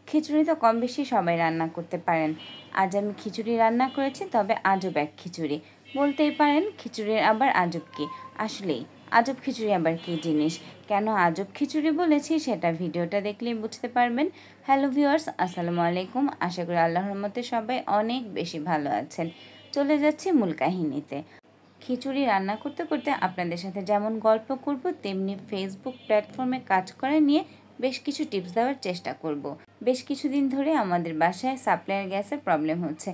খিচুড়ি তো কম বেশি সবাই রান্না করতে পারেন। আজ আমি খিচুড়ি রান্না করেছি, তবে আজব এক খিচুড়ি। বলতেই পারেন খিচুড়ির আবার আজব কী। আসলেই আজব খিচুড়ি আবার কী জিনিস, কেন আজব খিচুড়ি বলেছি সেটা ভিডিওটা দেখলেই বুঝতে পারবেন। হ্যালো ভিউয়ার্স, আসসালামু আলাইকুম। আশা করি আল্লাহর রহমতে সবাই অনেক বেশি ভালো আছেন। চলে যাচ্ছি মূল কাহিনীতে। খিচুড়ি রান্না করতে করতে আপনাদের সাথে যেমন গল্প করব, তেমনি ফেসবুক প্ল্যাটফর্মে কাজ করা নিয়ে বেশ কিছু টিপস দেওয়ার চেষ্টা করব। বেশ কিছুদিন ধরে আমাদের বাসায় সাপ্লাইয়ের গ্যাসের প্রবলেম হচ্ছে।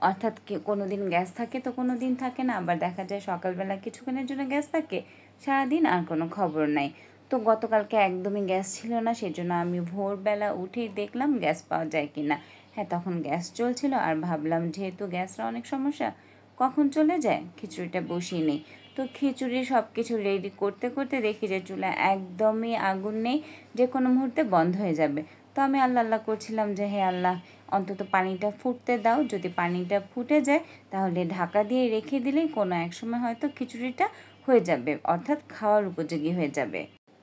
অর্থাৎ কোনো দিন গ্যাস থাকে তো কোনো দিন থাকে না, আবার দেখা যায় সকালবেলা কিছুক্ষণের জন্য গ্যাস থাকে, সারাদিন আর কোনো খবর নাই। তো গতকালকে একদমই গ্যাস ছিল না, সেজন্য আমি ভোরবেলা উঠেই দেখলাম গ্যাস পাওয়া যায় কি না। হ্যাঁ, তখন গ্যাস চলছিল আর ভাবলাম যেহেতু গ্যাসের অনেক সমস্যা, কখন চলে যায় খিচুড়িটা বসিয়ে নেই। তো খিচুড়ি সব কিছু রেডি করতে করতে দেখি যে চুলা একদমই আগুন নেই, যে কোনো মুহূর্তে বন্ধ হয়ে যাবে। তো আমি আল্লাহ আল্লাহ করছিলাম যে হে আল্লাহ, অন্তত পানিটা ফুটতে দাও। যদি পানিটা ফুটে যায় তাহলে ঢাকা দিয়ে রেখে দিলেই কোনো এক সময় হয়তো খিচুড়িটা হয়ে যাবে, অর্থাৎ খাওয়ার উপযোগী হয়ে যাবে।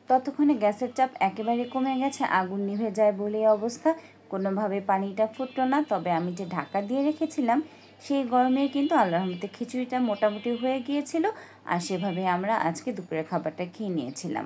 ততক্ষণে গ্যাসের চাপ একেবারে কমে গেছে, আগুন নিভে যায় বলেই অবস্থা। কোনোভাবে পানিটা ফুটলো না, তবে আমি যে ঢাকা দিয়ে রেখেছিলাম সেই গরমে কিন্তু আল্লাহর রহমতে খিচুড়িটা মোটামুটি হয়ে গিয়েছিল। আর সেভাবে আমরা আজকে দুপুরের খাবারটা খেয়ে নিয়েছিলাম।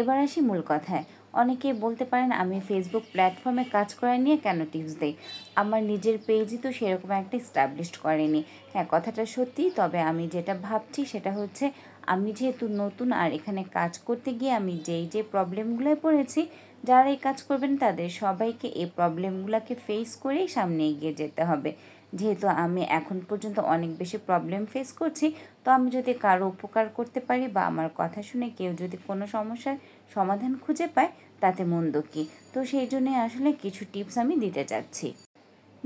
এবার আসি মূল কথায়। অনেকেই বলতে পারেন আমি ফেসবুক প্ল্যাটফর্মে কাজ করা নিয়ে কেন টিপস দেই। আমার নিজের পেজই তো সেরকম একটা এস্টাবলিশড করেনি। হ্যাঁ, কথাটা সত্যি, তবে আমি যেটা ভাবছি সেটা হচ্ছে আমি যেহেতু নতুন আর এখানে কাজ করতে গিয়ে আমি যে প্রবলেমগুলোয় পড়েছি, যারা এই কাজ করবেন তাদের সবাইকে এই প্রবলেমগুলোকে ফেস করেই সামনে এগিয়ে যেতে হবে। যেহেতু আমি এখন পর্যন্ত অনেক বেশি প্রবলেম ফেস করছি, তো আমি যদি কারো উপকার করতে পারি বা আমার কথা শুনে কেউ যদি কোনো সমস্যার সমাধান খুঁজে পায়, তাতে মন্দ কী। তো সেই জন্যই আসলে কিছু টিপস আমি দিতে চাচ্ছি।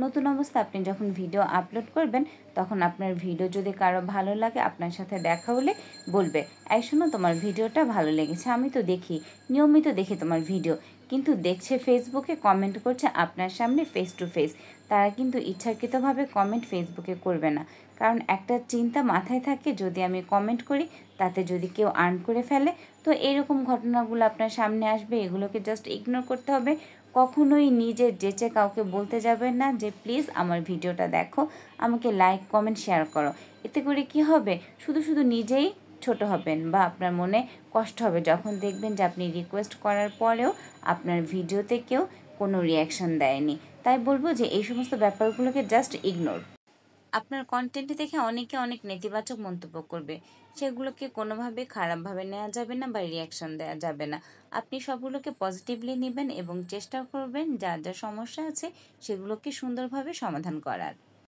নতুন অবস্থা আপনি যখন ভিডিও আপলোড করবেন, তখন আপনার ভিডিও যদি কারো ভালো লাগে, আপনার সাথে দেখা হলে বলবে, এই শোনো, তোমার ভিডিওটা ভালো লেগেছে, আমি তো দেখি, নিয়মিত দেখি তোমার ভিডিও। কিন্তু দেখছে ফেসবুকে, কমেন্ট করছে আপনার সামনে ফেস টু ফেস। তারা কিন্তু ইচ্ছাকৃতভাবে কমেন্ট ফেসবুকে করবে না, কারণ একটা চিন্তা মাথায় থাকে, যদি আমি কমেন্ট করি তাতে যদি কেউ আর্ন করে ফেলে, তো এরকম ঘটনাগুলো আপনার সামনে আসবে। এগুলোকে জাস্ট ইগনোর করতে হবে। কখনোই নিজে যেচে কাউকে বলতে যাবেন না যে প্লিজ আমার ভিডিওটা দেখো, আমাকে লাইক কমেন্ট শেয়ার করো। এতে করে কি হবে, শুধু শুধু নিজেই ছোট হবেন বা আপনার মনে কষ্ট হবে যখন দেখবেন যে আপনি রিকোয়েস্ট করার পরেও আপনার ভিডিওতে কেউ কোনো রিয়াকশন দেয়নি। তাই বলবো যে এই সমস্ত ব্যাপারগুলোকে জাস্ট ইগনোর। আপনার কন্টেন্ট দেখে অনেকে অনেক নেতিবাচক মন্তব্য করবে, সেগুলোকে কোনোভাবে খারাপভাবে নেওয়া যাবে না বা রিয়াকশন দেওয়া যাবে না। আপনি সবগুলোকে পজিটিভলি নেবেন এবং চেষ্টা করবেন যা যা সমস্যা আছে সেগুলোকে সুন্দরভাবে সমাধান করার।